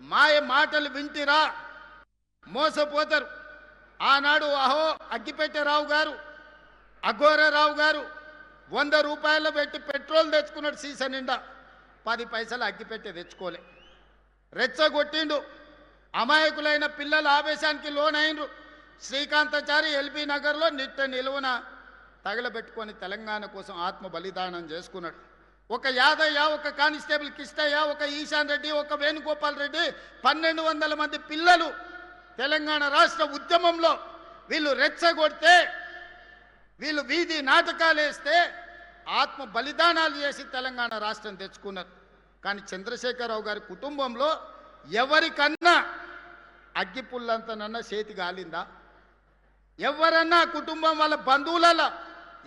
మాయ మాటలు వింటిరా మోసపోతారు. ఆనాడు అహో అగ్గిపెట్టెరావు గారు, అఘోరరావు గారు 100 రూపాయలు పెట్టి పెట్రోల్ తెచ్చుకున్నాడు సీసా నిండా, 10 పైసలు అగ్గిపెట్టె తెచ్చుకోలే. రెచ్చగొట్టిండు. అమాయకులైన పిల్లల ఆవేశానికి లోనైండ్రు. శ్రీకాంతాచారి ఎల్బీ నగర్లో నిట్ట నిలువున తగలబెట్టుకొని తెలంగాణ కోసం ఆత్మ బలిదానం చేసుకున్నాడు. ఒక యాదయ్య, ఒక కానిస్టేబుల్ కిష్టయ్య, ఒక ఈశాన్ రెడ్డి, ఒక వేణుగోపాల్ రెడ్డి, 1200 మంది పిల్లలు తెలంగాణ రాష్ట్ర ఉద్యమంలో వీళ్ళు రెచ్చగొడితే, వీళ్ళు వీధి నాటకాలు వేస్తే ఆత్మ బలిదానాలు చేసి తెలంగాణ రాష్ట్రం తెచ్చుకున్నారు. కానీ చంద్రశేఖరరావు గారి కుటుంబంలో ఎవరికన్నా అగ్గిపుల్లంతనన్నా చేతి గాలిందా? ఎవరన్నా కుటుంబం వాళ్ళ బంధువులలో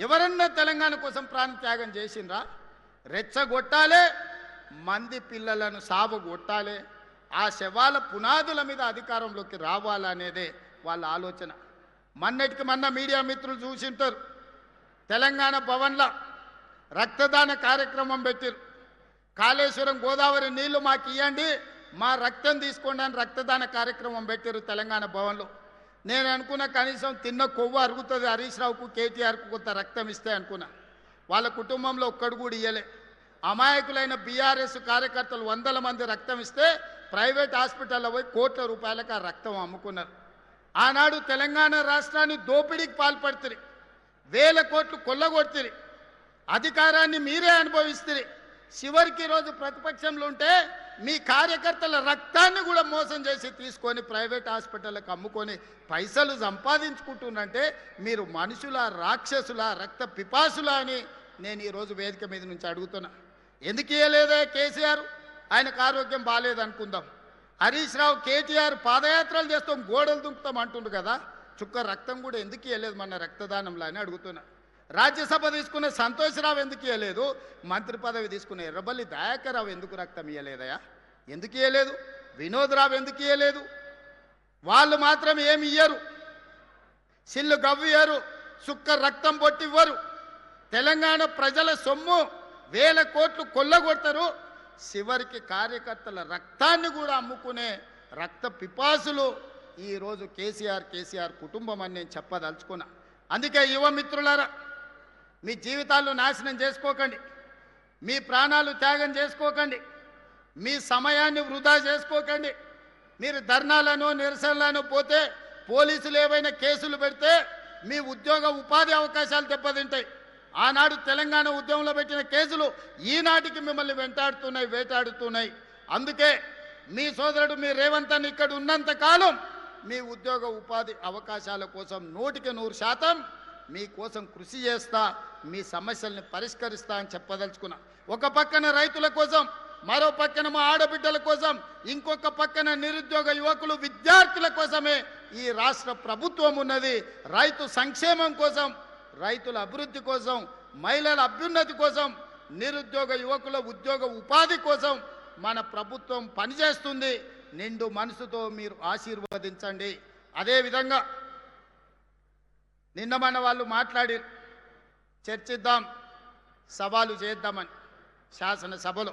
ఎవరన్నా తెలంగాణ కోసం ప్రాణత్యాగం చేసిండ్రా? రెచ్చగొట్టాలే, మంది పిల్లలను సావగొట్టాలి, ఆ శవాల పునాదుల మీద అధికారంలోకి రావాలనేదే వాళ్ళ ఆలోచన. మొన్నటికి మొన్న మీడియా మిత్రులు చూసింటారు, తెలంగాణ భవన్లో రక్తదాన కార్యక్రమం పెట్టారు. కాళేశ్వరం గోదావరి నీళ్లు మాకు ఇవ్వండి, మా రక్తం తీసుకోండి అని రక్తదాన కార్యక్రమం పెట్టారు తెలంగాణ భవన్లో. నేను అనుకున్నా కనీసం తిన్న కొవ్వు అరుగుతుంది హరీష్ రావుకు, కేటీఆర్కు కొంత రక్తం ఇస్తే అనుకున్నా. వాళ్ళ కుటుంబంలో ఒక్కడు కూడా ఇయ్యలే. అమాయకులైన బీఆర్ఎస్ కార్యకర్తలు 100 మంది రక్తం ఇస్తే ప్రైవేట్ హాస్పిటల్లో పోయి కోట్ల రూపాయలకు ఆ రక్తం అమ్ముకున్నారు. ఆనాడు తెలంగాణ రాష్ట్రాన్ని దోపిడీకి పాల్పడుతుంది, 1000 కోట్లు కొల్లగొడుతుంది, అధికారాన్ని మీరే అనుభవిస్తుంది. చివరికి రోజు ప్రతిపక్షంలో ఉంటే మీ కార్యకర్తల రక్తాన్ని కూడా మోసం చేసి తీసుకొని ప్రైవేట్ హాస్పిటల్కి అమ్ముకొని పైసలు సంపాదించుకుంటున్నంటే మీరు మనుషుల, రాక్షసుల, రక్త పిపాసుల అని నేను ఈరోజు వేదిక మీద నుంచి అడుగుతున్నా. ఎందుకు ఇవ్వలేదే కేసీఆర్? ఆయనకు ఆరోగ్యం బాగాలేదనుకుందాం. హరీష్ రావు, కేటీఆర్ పాదయాత్రలు చేస్తాం, గోడలు దుంకుతాం అంటుండు కదా, చుక్క రక్తం కూడా ఎందుకు ఇవ్వలేదు మన రక్తదానంలో అని అడుగుతున్నా. రాజ్యసభ తీసుకున్న సంతోష్రావు ఎందుకు ఇవ్వలేదు? మంత్రి పదవి తీసుకున్న ఎర్రబల్లి దయాకర్ రావు ఎందుకు రక్తం ఇవ్వలేదయా? ఎందుకు ఇవ్వలేదు? వినోద్ రావు ఎందుకు ఇవ్వలేదు? వాళ్ళు మాత్రం ఏమి ఇయ్యరు, సిల్లు గవ్వియ్యరు, సుక్క రక్తం పొట్టివ్వరు. తెలంగాణ ప్రజల సొమ్ము 1000 కోట్లు కొల్లగొడతారు. చివరికి కార్యకర్తల రక్తాన్ని కూడా అమ్ముకునే రక్త పిపాసులు ఈరోజు కేసీఆర్ కుటుంబం అని నేను చెప్పదలుచుకున్నా. అందుకే యువ మిత్రులారా, మీ జీవితాలు నాశనం చేసుకోకండి, మీ ప్రాణాలు త్యాగం చేసుకోకండి, మీ సమయాన్ని వృధా చేసుకోకండి. మీరు ధర్నాలను, నిరసనలను పోతే పోలీసులు ఏవైనా కేసులు పెడితే మీ ఉద్యోగ ఉపాధి అవకాశాలు దెబ్బతింటాయి. ఆనాడు తెలంగాణ ఉద్యమంలో పెట్టిన కేసులు ఈనాటికి మిమ్మల్ని వేటాడుతున్నాయి. అందుకే మీ సోదరుడు మీ రేవంత్ అన్న ఇక్కడ ఉన్నంత కాలం మీ ఉద్యోగ ఉపాధి అవకాశాల కోసం 100% మీకోసం కృషి చేస్తా, మీ సమస్యల్ని పరిష్కరిస్తా అని చెప్పదలుచుకున్నా. ఒక పక్కన రైతుల కోసం, మరో పక్కన మా ఆడబిడ్డల కోసం, ఇంకొక పక్కన నిరుద్యోగ యువకులు, విద్యార్థుల కోసమే ఈ రాష్ట్ర ప్రభుత్వం ఉన్నది. రైతు సంక్షేమం కోసం, రైతుల అభివృద్ధి కోసం, మహిళల అభ్యున్నతి కోసం, నిరుద్యోగ యువకుల ఉద్యోగ ఉపాధి కోసం మన ప్రభుత్వం పనిచేస్తుంది. నిండు మనసుతో మీరు ఆశీర్వదించండి. అదేవిధంగా నిన్న మన వాళ్ళు మాట్లాడి చర్చిద్దాం, సవాలు చేద్దామని శాసనసభలో.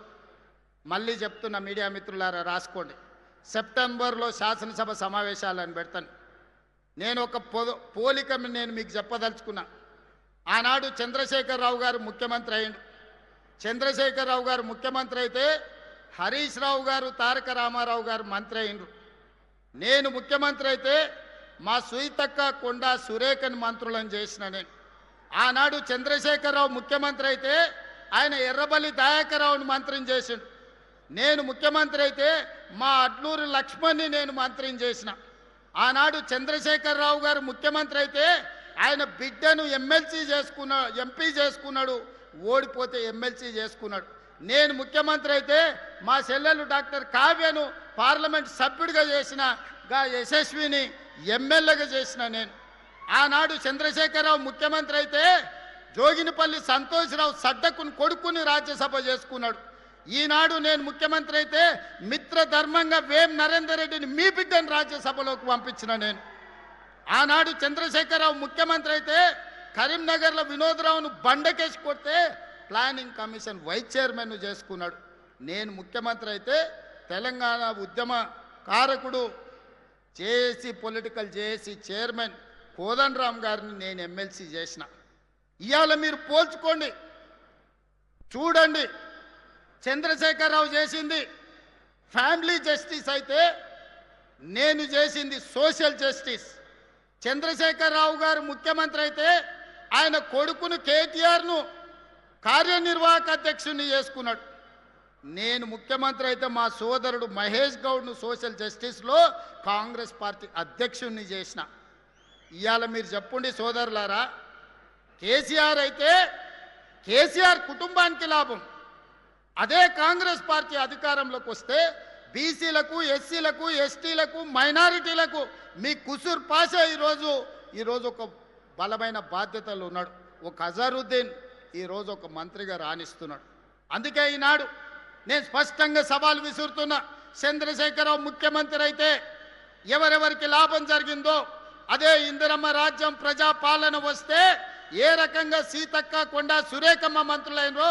మళ్ళీ చెప్తున్న మీడియా మిత్రులారా రాసుకోండి, సెప్టెంబర్లో శాసనసభ సమావేశాలను పెడతాను. నేను ఒక పోలిక నేను మీకు చెప్పదలుచుకున్నా. ఆనాడు చంద్రశేఖరరావు గారు ముఖ్యమంత్రి అయ్యిండు. చంద్రశేఖరరావు గారు ముఖ్యమంత్రి అయితే హరీష్ రావు గారు, తారక రామారావు గారు మంత్రి అయ్యిండ్రు. నేను ముఖ్యమంత్రి అయితే మా సుయితక్క, కొండా సురేఖని మంత్రులను చేసిన నేను. ఆనాడు చంద్రశేఖరరావు ముఖ్యమంత్రి అయితే ఆయన ఎర్రబల్లి దయాకర్రావుని మంత్రిని చేసిండు. నేను ముఖ్యమంత్రి అయితే మా అడ్లూరు లక్ష్మణ్ని నేను మంత్రిని చేసిన. ఆనాడు చంద్రశేఖరరావు గారు ముఖ్యమంత్రి అయితే ఆయన బిడ్డను ఎంపీ చేసుకున్నాడు, ఓడిపోతే ఎమ్మెల్సీ చేసుకున్నాడు. నేను ముఖ్యమంత్రి అయితే మా చెల్లెలు డాక్టర్ కావ్యను పార్లమెంట్ సభ్యుడిగా చేసిన, యశస్విని ఎమ్మెల్యేగా చేసిన నేను. ఆనాడు చంద్రశేఖరరావు ముఖ్యమంత్రి అయితే జోగినిపల్లి సంతోష్రావు సడ్డకుని కొడుకుని రాజ్యసభ చేసుకున్నాడు. ఈనాడు నేను ముఖ్యమంత్రి అయితే మిత్రధర్మంగా వేం నరేందర్ రెడ్డిని మీ బిడ్డను రాజ్యసభలోకి పంపించిన నేను. ఆనాడు చంద్రశేఖరరావు ముఖ్యమంత్రి అయితే కరీంనగర్లో వినోద్రావును బండకేసి కొడితే ప్లానింగ్ కమిషన్ వైస్ చైర్మన్ చేసుకున్నాడు. నేను ముఖ్యమంత్రి అయితే తెలంగాణ ఉద్యమ కారకుడు JAC political JAC chairman Kodandaram గారిని నేను ఎమ్మెల్సీ చేసిన. ఇవాళ మీరు పోల్చుకోండి, చూడండి. చంద్రశేఖరరావు చేసింది ఫ్యామిలీ జస్టిస్ అయితే నేను చేసింది సోషల్ జస్టిస్. చంద్రశేఖరరావు గారు ముఖ్యమంత్రి అయితే ఆయన కొడుకును కేటీఆర్ను కార్యనిర్వాహక అధ్యక్షుడిని చేసుకున్నాడు. నేను ముఖ్యమంత్రి అయితే మా సోదరుడు మహేష్ గౌడ్ను సోషల్ జస్టిస్లో కాంగ్రెస్ పార్టీ అధ్యక్షుడిని చేసిన. ఇవాళ మీరు చెప్పండి సోదరులారా, కేసీఆర్ అయితే కేసీఆర్ కుటుంబానికి లాభం. అదే కాంగ్రెస్ పార్టీ అధికారంలోకి వస్తే బీసీలకు, ఎస్సీలకు, ఎస్టీలకు, మైనారిటీలకు మీ కుసూర్ పాషా ఈరోజు ఒక బలమైన బాధ్యతలు ఉన్నాడు. ఒక అజరుద్దీన్ ఈరోజు ఒక మంత్రిగా రాణిస్తున్నాడు. అందుకే ఈనాడు నేను స్పష్టంగా సవాల్ విసురుతున్నా. చంద్రశేఖరరావు ముఖ్యమంత్రి అయితే ఎవరెవరికి లాభం జరిగిందో అదే ఇందిరమ్మ రాజ్యం ప్రజాపాలన వస్తే ఏ రకంగా సీతక్క, కొండా సురేఖమ్మ మంత్రులైందో,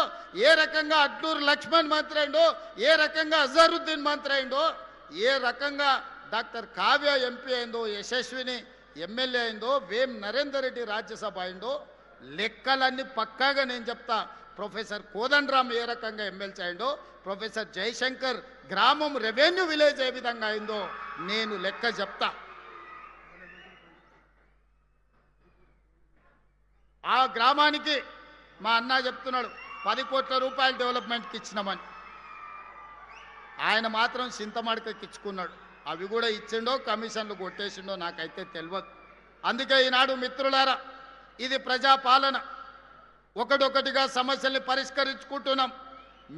ఏ రకంగా అడ్లూరు లక్ష్మణ్ మంత్రి అయిందో, ఏ రకంగా అజరుద్దీన్ మంత్రి అయిందో, ఏ రకంగా డాక్టర్ కావ్య ఎంపీ అయిందో, యశస్విని ఎమ్మెల్యే అయిందో, వేం నరేందర్ రెడ్డి రాజ్యసభ అయిందో, లెక్కలన్నీ పక్కాగా నేను చెప్తా. ప్రొఫెసర్ కోదండరామ్ ఏ రకంగా ఎమ్మెల్సీ అయిందో, ప్రొఫెసర్ జయశంకర్ గ్రామం రెవెన్యూ విలేజ్ ఏ విధంగా అయిందో నేను లెక్క చెప్తా. ఆ గ్రామానికి మా అన్న చెప్తున్నాడు 10 కోట్ల రూపాయలు డెవలప్మెంట్కి ఇచ్చినామని. ఆయన మాత్రం చింతమడకకి ఇచ్చుకున్నాడు. అవి కూడా ఇచ్చిండో కమిషన్లు కొట్టేసిండో నాకైతే తెలియదు. అందుకే ఈనాడు మిత్రులారా, ఇది ప్రజాపాలన. ఒకటొకటిగా సమస్యల్ని పరిష్కరించుకుంటున్నాం,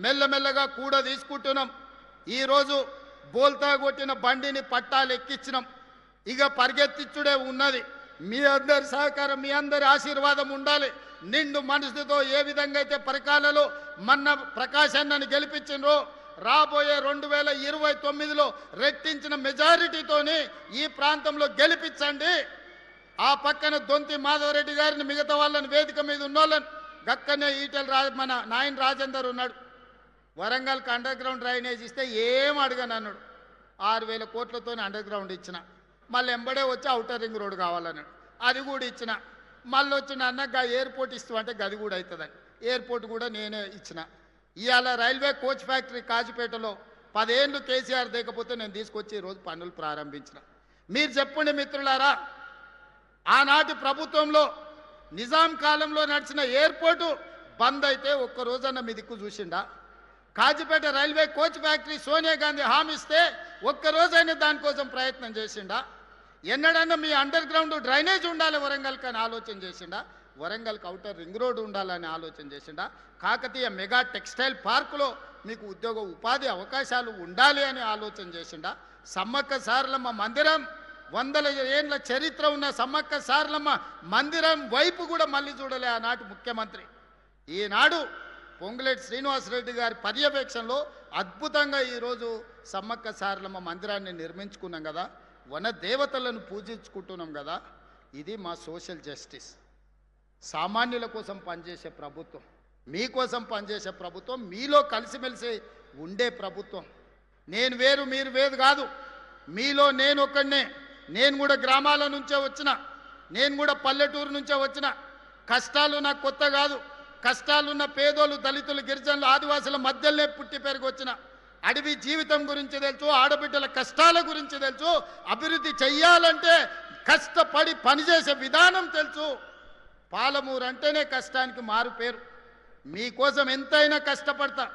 మెల్లమెల్లగా కూడా తీసుకుంటున్నాం. ఈరోజు బోల్తా కొట్టిన బండిని పట్టాలు ఎక్కించినాం, ఇక పరిగెత్తిచ్చుడే ఉన్నది. మీ అందరి సహకారం, మీ అందరి ఆశీర్వాదం ఉండాలి. నిండు మనసుతో ఏ విధంగా అయితే పరికాలలో మన్న ప్రకాశాన్ని గెలిపించిండ్రో రాబోయే 2029లో రెట్టించిన మెజారిటీతోని ఈ ప్రాంతంలో గెలిపించండి. ఆ పక్కన దొంతి మాధవరెడ్డి గారిని, మిగతా వాళ్ళని, వేదిక మీద ఉన్నోళ్ళని, గక్కనే మన నాయన రాజేందర్ ఉన్నాడు. వరంగల్కి అండర్ గ్రౌండ్ డ్రైనేజ్ ఇస్తే ఏం అడగను అన్నాడు. 6,000 కోట్లతో అండర్ గ్రౌండ్ ఇచ్చిన. మళ్ళీ ఎంబడే వచ్చి ఔటర్ రింగ్ రోడ్ కావాలన్నాడు, అది కూడా ఇచ్చిన. మళ్ళీ వచ్చిన అన్నగా ఎయిర్పోర్ట్ ఇస్తామంటే గది కూడా అవుతుందని ఎయిర్పోర్ట్ కూడా నేనే ఇచ్చిన. ఇవాళ రైల్వే కోచ్ ఫ్యాక్టరీ కాజుపేటలో 10 ఏళ్ళు కేసీఆర్ దిగకపోతే నేను తీసుకొచ్చి ఈరోజు పనులు ప్రారంభించిన. మీరు చెప్పండి మిత్రులారా, ఆనాటి ప్రభుత్వంలో నిజాం కాలంలో నడిచిన ఎయిర్పోర్టు బంద్ అయితే ఒక్కరోజన్న మీ దిక్కు చూసిండా? Kazipet railway coach factory Sonia Gandhi హామీ ఇస్తే ఒక్కరోజైనా దానికోసం ప్రయత్నం చేసిండా? ఎన్నడన్నా మీ అండర్ గ్రౌండ్ డ్రైనేజ్ ఉండాలి వరంగల్కి అని ఆలోచన చేసిండా? వరంగల్కి ఔటర్ రింగ్ రోడ్ ఉండాలని ఆలోచన చేసిండా? కాకతీయ మెగా టెక్స్టైల్ పార్కులో మీకు ఉద్యోగ ఉపాధి అవకాశాలు ఉండాలి అని ఆలోచన చేసిండా? సమ్మక్క సారలమ్మ మందిరం, 100 ఏళ్ళ చరిత్ర ఉన్న సమ్మక్క సారలమ్మ మందిరం వైపు కూడా మళ్ళీ చూడలే ఆనాటి ముఖ్యమంత్రి. ఈనాడు పొంగులేటి శ్రీనివాసరెడ్డి గారి పర్యవేక్షణలో అద్భుతంగా ఈరోజు సమ్మక్క సారలమ్మ మందిరాన్ని నిర్మించుకున్నాం కదా, వన దేవతలను పూజించుకుంటున్నాం కదా. ఇది మా సోషల్ జస్టిస్. సామాన్యుల కోసం పనిచేసే ప్రభుత్వం, మీకోసం పనిచేసే ప్రభుత్వం, మీలో కలిసిమెలిసి ఉండే ప్రభుత్వం. నేను వేరు మీరు వేరు కాదు, మీలో నేను ఒక్కడనే. నేను కూడా గ్రామాల నుంచే వచ్చిన, నేను కూడా పల్లెటూరు నుంచే వచ్చిన. కష్టాలు నాకు కొత్త కాదు. కష్టాలున్న పేదోళ్ళు, దళితులు, గిరిజనులు, ఆదివాసుల మధ్యలోనే పుట్టి పెరిగి వచ్చిన. అడవి జీవితం గురించి తెలుసు, ఆడబిడ్డల కష్టాల గురించి తెలుసు, అభివృద్ధి చెయ్యాలంటే కష్టపడి పనిచేసే విధానం తెలుసు. పాలమూరు అంటేనే కష్టానికి మారు పేరు. మీకోసం ఎంతైనా కష్టపడతా.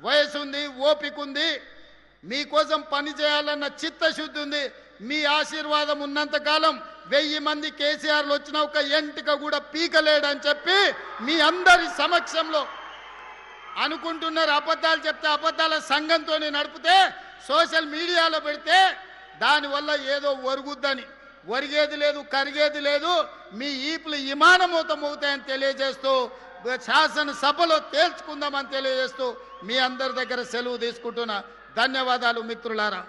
వయసు ఉంది, ఓపిక ఉంది, మీకోసం పని చేయాలన్న చిత్తశుద్ధి ఉంది. మీ ఆశీర్వాదం ఉన్నంతకాలం 1000 మంది కేసీఆర్లు వచ్చిన ఒక ఎంటిక కూడా పీకలేడని చెప్పి మీ అందరి సమక్షంలో అనుకుంటున్నారు. అబద్ధాలు చెప్తే అబద్ధాల సంఘంతో నడిపితే సోషల్ మీడియాలో పెడితే దానివల్ల ఏదో ఒరుగుద్దని. ఒరిగేది లేదు, కరిగేది లేదు. మీ ఈపులు విమానమూత మోగుతాయని తెలియజేస్తూ, శాసనసభలో తేల్చుకుందామని తెలియజేస్తూ మీ అందరి దగ్గర సెలవు తీసుకుంటున్నా. ధన్యవాదాలు మిత్రులారా.